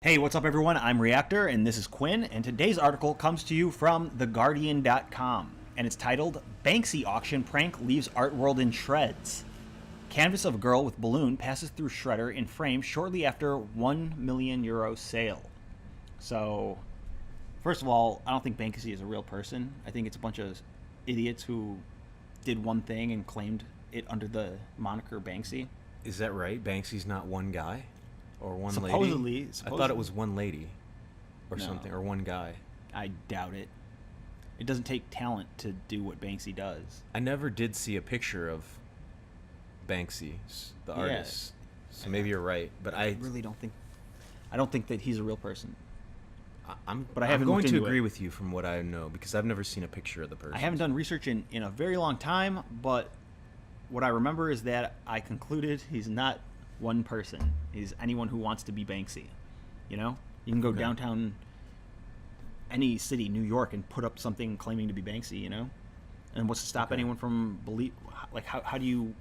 Hey, what's up, everyone? I'm Reactor, and this is Quinn, and today's article comes to you from TheGuardian.com, and it's titled, Banksy Auction Prank Leaves Art World in Shreds. Canvas of a girl with balloon passes through shredder in frame shortly after €1 million sale. So, first of all, I don't think Banksy is a real person. I think it's a bunch of idiots who did one thing and claimed it under the moniker Banksy. Is that right? Banksy's not one guy? Or one Supposedly. lady? I thought it was one lady or something, or one guy. I doubt it. It doesn't take talent to do what Banksy does. I never did see a picture of Banksy, the artist. So maybe you're right, but I really don't think. I don't think that he's a real person. I'm haven't going looked to into agree it. with you from what I know because I've never seen a picture of the person. I haven't done research in a very long time, but what I remember is that I concluded he's not one person. He's anyone who wants to be Banksy. You know? You can go downtown any city, New York, and put up something claiming to be Banksy, you know? And what's to stop anyone from believe? Like, how do you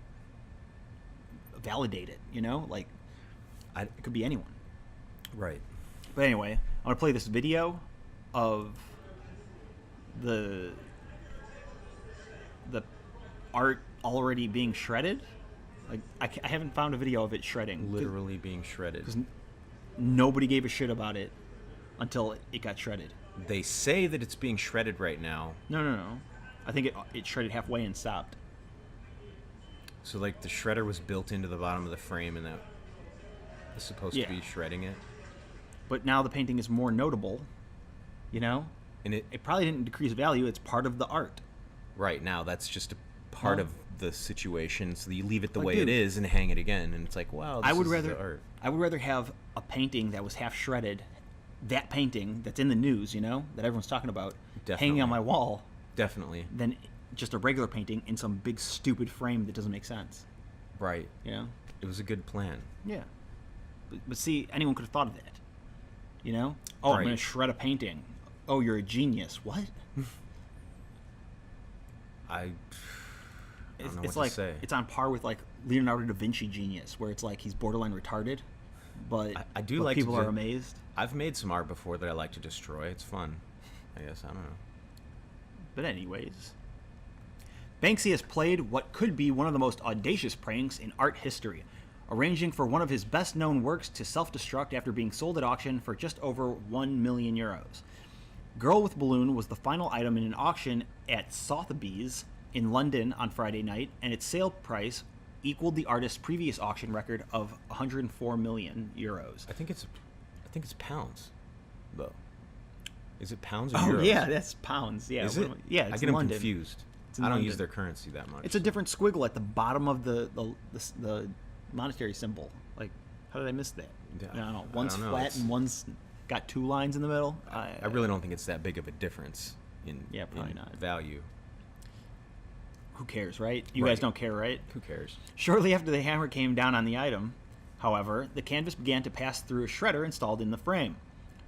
validate it, you know? Like, it could be anyone. Right. But anyway, I'm going to play this video of the art already being shredded. Like, I haven't found a video of it shredding. Literally being shredded. Because nobody gave a shit about it until it got shredded. They say that it's being shredded right now. No. I think it shredded halfway and stopped. So, like, the shredder was built into the bottom of the frame and that is supposed to be shredding it? But now the painting is more notable, you know? And it probably didn't decrease value. It's part of the art. Right, now that's just a part of the situation, so you leave it the Like, way dude, it is and hang it again, and it's like, wow, this is the art. I would rather have a painting that was half shredded, that painting that's in the news, you know, that everyone's talking about, hanging on my wall, definitely, than just a regular painting in some big stupid frame that doesn't make sense. Right. Yeah. It was a good plan. Yeah. But see, anyone could have thought of that. You know? Oh, I'm going to shred a painting. Oh, you're a genius. What? I don't know it's what like to say. It's on par with like Leonardo da Vinci genius, where it's like he's borderline retarded, but I do like people are amazed. I've made some art before that I like to destroy. It's fun, I guess. I don't know. But anyways, Banksy has played what could be one of the most audacious pranks in art history, arranging for one of his best-known works to self-destruct after being sold at auction for just over €1 million. Girl with Balloon was the final item in an auction at Sotheby's in London on Friday night, and its sale price equaled the artist's previous auction record of €104 million. I think it's pounds, though. Is it pounds or euros? Oh yeah, that's pounds. Yeah, is it? Yeah, it's I get them confused. I don't use their currency that much. It's a different squiggle at the bottom of the monetary symbol. Like, how did I miss that? Yeah, I don't know. One's flat It's, and one's got two lines in the middle. I really don't think it's that big of a difference in probably not value. Who cares, right? You guys don't care, right? Who cares? Shortly after the hammer came down on the item, however, the canvas began to pass through a shredder installed in the frame.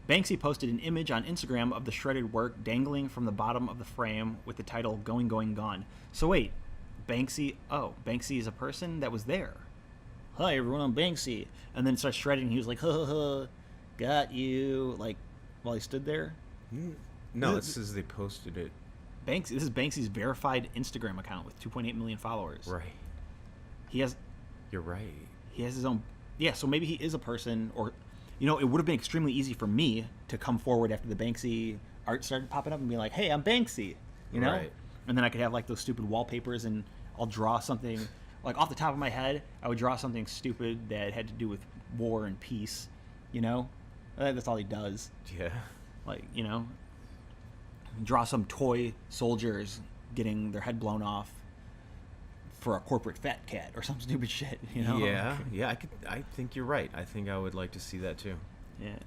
Banksy posted an image on Instagram of the shredded work dangling from the bottom of the frame with the title "Going, Going, Gone." So wait, Banksy is a person that was there. Hi everyone, I'm Banksy. And then it starts shredding. He was like, ha, got you. Like, while he stood there. No, it says they posted it. This is Banksy's verified Instagram account with 2.8 million followers. Right. You're right. He has his own. Yeah, so maybe he is a person, or, you know, it would have been extremely easy for me to come forward after the Banksy art started popping up and be like, hey, I'm Banksy, you know? Right. And then I could have like those stupid wallpapers and I'll draw something, like off the top of my head, I would draw something stupid that had to do with war and peace, you know? That's all he does. Yeah. Like, you know, draw some toy soldiers getting their head blown off for a corporate fat cat or some stupid shit, you know? Yeah, I think you're right. I think I would like to see that too. Yeah.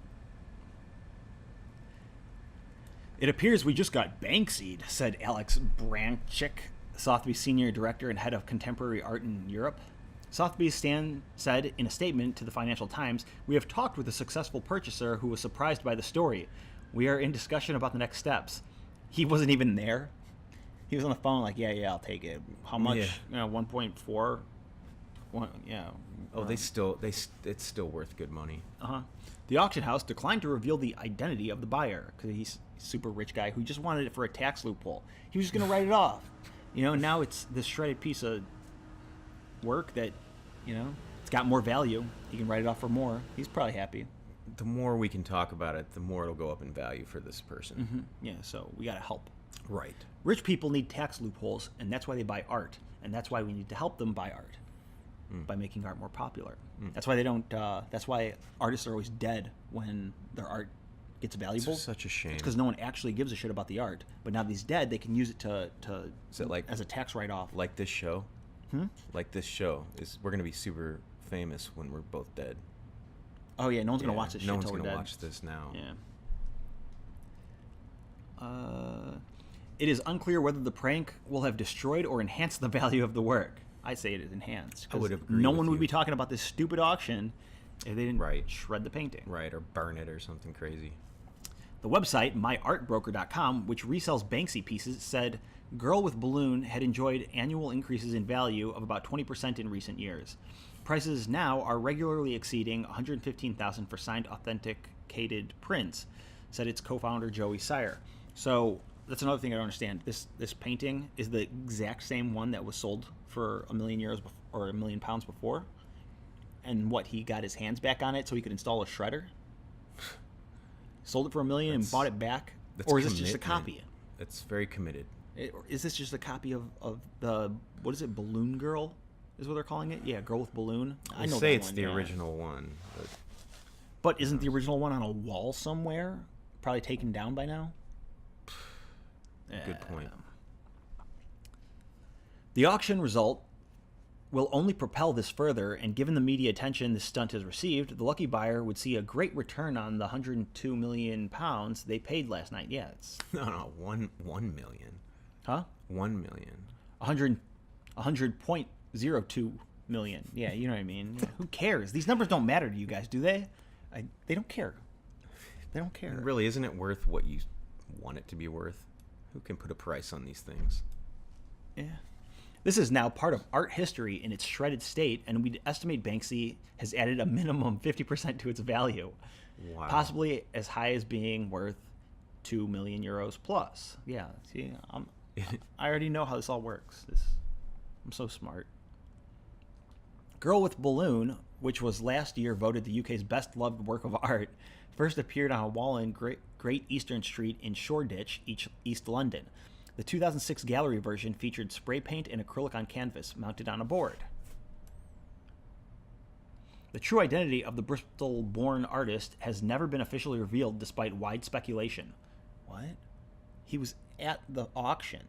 It appears we just got Banksy'd, said Alex Branchik, Sotheby's senior director and head of contemporary art in Europe. Sotheby's said in a statement to the Financial Times, "We have talked with a successful purchaser who was surprised by the story. We are in discussion about the next steps." He wasn't even there. He was on the phone like, yeah, I'll take it. How much? Yeah. You know, 1.4 Yeah. Oh, it's still worth good money. The auction house declined to reveal the identity of the buyer because he's a super rich guy who just wanted it for a tax loophole. He was just going to write it off. Now it's this shredded piece of work that, it's got more value. He can write it off for more. He's probably happy. The more we can talk about it, the more it'll go up in value for this person. Yeah, so we got to help. Right. Rich people need tax loopholes, and that's why they buy art. And that's why we need to help them buy art by making art more popular. That's why they don't. That's why artists are always dead when their art gets valuable. It's such a shame. It's because no one actually gives a shit about the art. But now that he's dead, they can use it to Is it like as a tax write-off. Like this show? Like this show we're gonna be super famous when we're both dead. Oh yeah, no one's gonna watch this shit. No one's till we're gonna dead. watch this now. Yeah. It is unclear whether the prank will have destroyed or enhanced the value of the work. I say it is enhanced. I would agree. No with one you. would be talking about this stupid auction if they didn't Right. shred the painting. Right, or burn it or something crazy. The website, myartbroker.com, which resells Banksy pieces, said Girl with Balloon had enjoyed annual increases in value of about 20% in recent years. Prices now are regularly exceeding $115,000 for signed authenticated prints, said its co-founder Joey Sire. So that's another thing I don't understand. This painting is the exact same one that was sold for €1 million or £1 million before, and what, he got his hands back on it so he could install a shredder? Sold it for $1 million and bought it back, or is this just a copy? It's very committed. Is this just a copy of the, what is it, Balloon Girl? Is what they're calling it? Yeah, Girl with Balloon. I know say it's the original one, but isn't the original one on a wall somewhere? Probably taken down by now. Good point. The auction result will only propel this further, and given the media attention this stunt has received, the lucky buyer would see a great return on the £102 million they paid last night. Yeah, it's no, 1 million. Huh? 1 million. 100.02 million. Yeah, you know what I mean. Yeah. Who cares? These numbers don't matter to you guys, do they? They don't care. They don't care. Really, isn't it worth what you want it to be worth? Who can put a price on these things? Yeah. This is now part of art history in its shredded state, and we estimate Banksy has added a minimum 50% to its value. Wow. Possibly as high as being worth €2 million plus. Yeah, see, I already know how this all works. I'm so smart. Girl with Balloon, which was last year voted the UK's best loved work of art, first appeared on a wall in Great Eastern Street in Shoreditch, East London. The 2006 gallery version featured spray paint and acrylic on canvas mounted on a board. The true identity of the Bristol-born artist has never been officially revealed despite wide speculation. What? He was at the auction.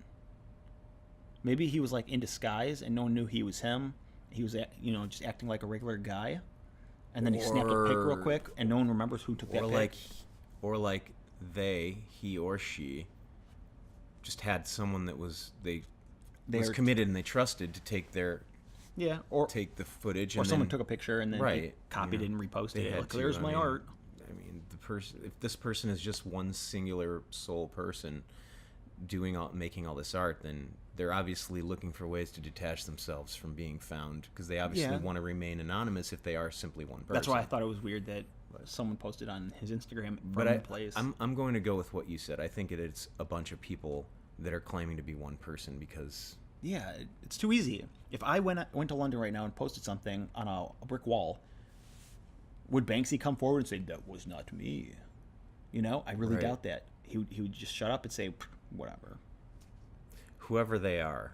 Maybe he was like in disguise and no one knew he was him. He was, just acting like a regular guy. And then he snapped a pic real quick and no one remembers who took that pic. Or like he or she just had someone that was committed and they trusted to take their take the footage, or someone took a picture and then he copied it and reposted it. Like, there's my art. I mean, if this person is just one singular sole person making all this art, then they're obviously looking for ways to detach themselves from being found, because they obviously want to remain anonymous if they are simply one person. That's why I thought it was weird that someone posted on his Instagram from the place. I'm going to go with what you said. I think it's a bunch of people that are claiming to be one person because... Yeah, it's too easy. If I went to London right now and posted something on a brick wall, would Banksy come forward and say, that was not me? I really doubt that. He would just shut up and say, whatever. Whoever they are,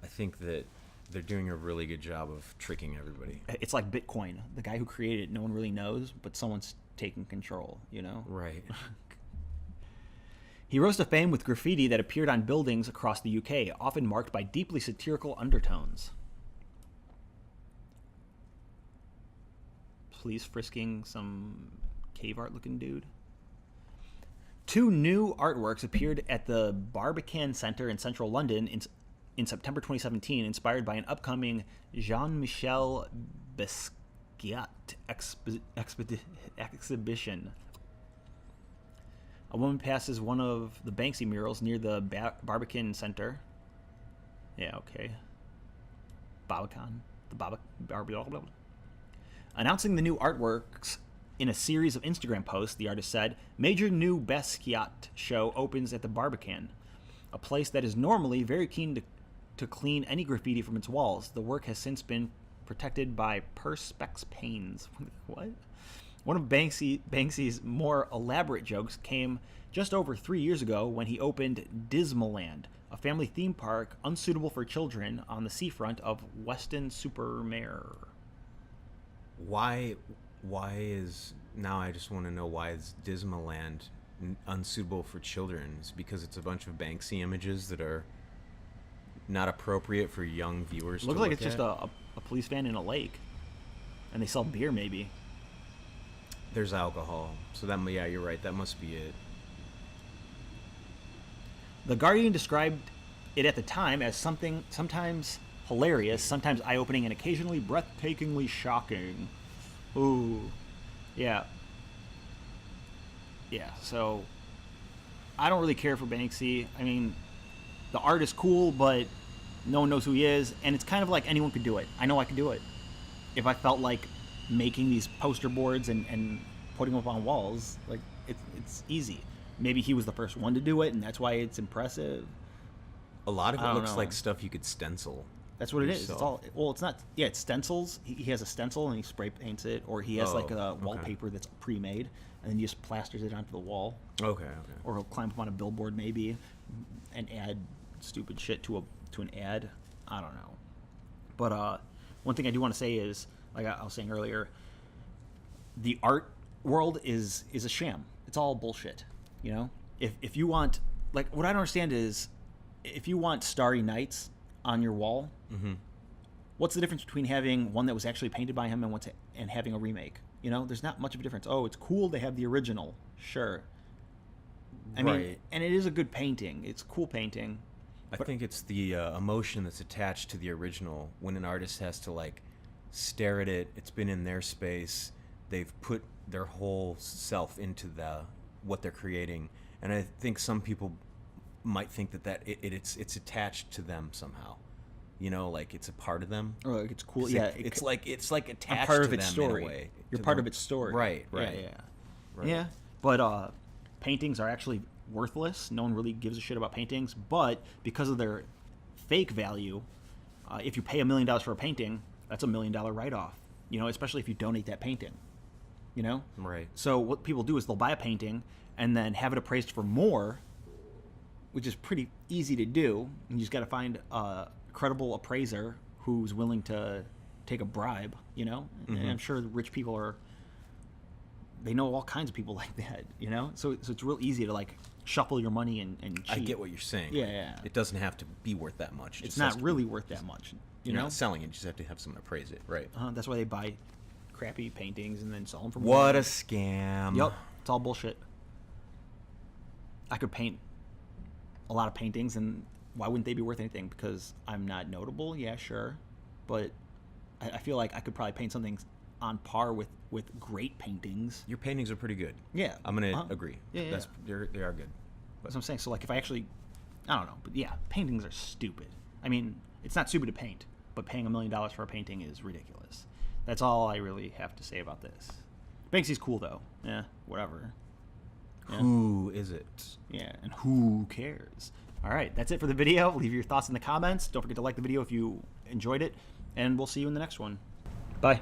I think that they're doing a really good job of tricking everybody. It's like Bitcoin. The guy who created it, no one really knows, but someone's taking control, Right. He rose to fame with graffiti that appeared on buildings across the UK, often marked by deeply satirical undertones. Police frisking some cave art looking dude. 2 new artworks appeared at the Barbican Centre in central London in September 2017, inspired by an upcoming Jean-Michel Basquiat exhibition. A woman passes one of the Banksy murals near the Barbican Centre. Yeah, okay. Barbican. Announcing the new artworks in a series of Instagram posts, the artist said, "Major new Basquiat show opens at the Barbican, a place that is normally very keen to clean any graffiti from its walls. The work has since been protected by Perspex panes." What? One of Banksy's more elaborate jokes came just over 3 years ago when he opened Dismaland, a family theme park unsuitable for children on the seafront of Weston-super-Mare. Why is, now I just want to know, why is Dismaland unsuitable for children? Is it because it's a bunch of Banksy images that are not appropriate for young viewers to look at? Looks like it's just a police van in a lake, and they sell beer maybe. There's alcohol, so that, yeah, you're right, that must be it. The Guardian described it at the time as something sometimes hilarious, sometimes eye-opening, and occasionally breathtakingly shocking. Ooh. Yeah. Yeah, so I don't really care for Banksy. I mean, the art is cool, but no one knows who he is, and it's kind of like anyone could do it. I know I could do it. If I felt like making these poster boards and putting them up on walls, like, it's easy. Maybe he was the first one to do it, and that's why it's impressive. A lot of it looks like stuff you could stencil. That's what it is. It's all, well, it's not. Yeah, it's stencils. He has a stencil and he spray paints it, or he has like a wallpaper that's pre-made, and then he just plasters it onto the wall. Okay. Or he'll climb up on a billboard maybe, and add stupid shit to an ad. I don't know. But one thing I do want to say is, like I was saying earlier, the art world is a sham. It's all bullshit. You know, if you want, like, what I don't understand is, if you want Starry Nights on your wall, what's the difference between having one that was actually painted by him and having a remake? You know, there's not much of a difference. Oh, it's cool to have the original, sure. I mean, and it is a good painting. It's a cool painting. I think it's the emotion that's attached to the original. When an artist has to, like, stare at it, it's been in their space, they've put their whole self into what they're creating, and I think some people might think that it's attached to them somehow, you know, like it's a part of them, or like it's cool. It's like attached part to of its them story. In a way. You're part of its story, right? Yeah. But paintings are actually worthless. No one really gives a shit about paintings, but because of their fake value, if you pay $1 million for a painting, that's $1 million write-off. You know, especially if you donate that painting. You know? Right. So what people do is they'll buy a painting and then have it appraised for more, which is pretty easy to do. You just got to find a credible appraiser who's willing to take a bribe, you know? And I'm sure rich people they know all kinds of people like that, you know? So it's real easy to, like, shuffle your money and cheat. I get what you're saying. Yeah. It doesn't have to be worth that much. It's not really worth that much. You're not selling it, you just have to have someone appraise it, right? That's why they buy crappy paintings and then sell them for more. What money. A scam. Yep, it's all bullshit. I could paint a lot of paintings, and why wouldn't they be worth anything? Because I'm not notable? Yeah, sure. But I feel like I could probably paint something on par with great paintings. Your paintings are pretty good. Yeah. I'm going to agree. Yeah. They are good. That's what I'm saying. So, like, if I actually, I don't know, but yeah, paintings are stupid. I mean, it's not stupid to paint, but paying $1 million for a painting is ridiculous. That's all I really have to say about this. Banksy's cool, though. Yeah, whatever. Yeah. Who is it? Yeah, and who cares? All right, that's it for the video. Leave your thoughts in the comments. Don't forget to like the video if you enjoyed it, and we'll see you in the next one. Bye.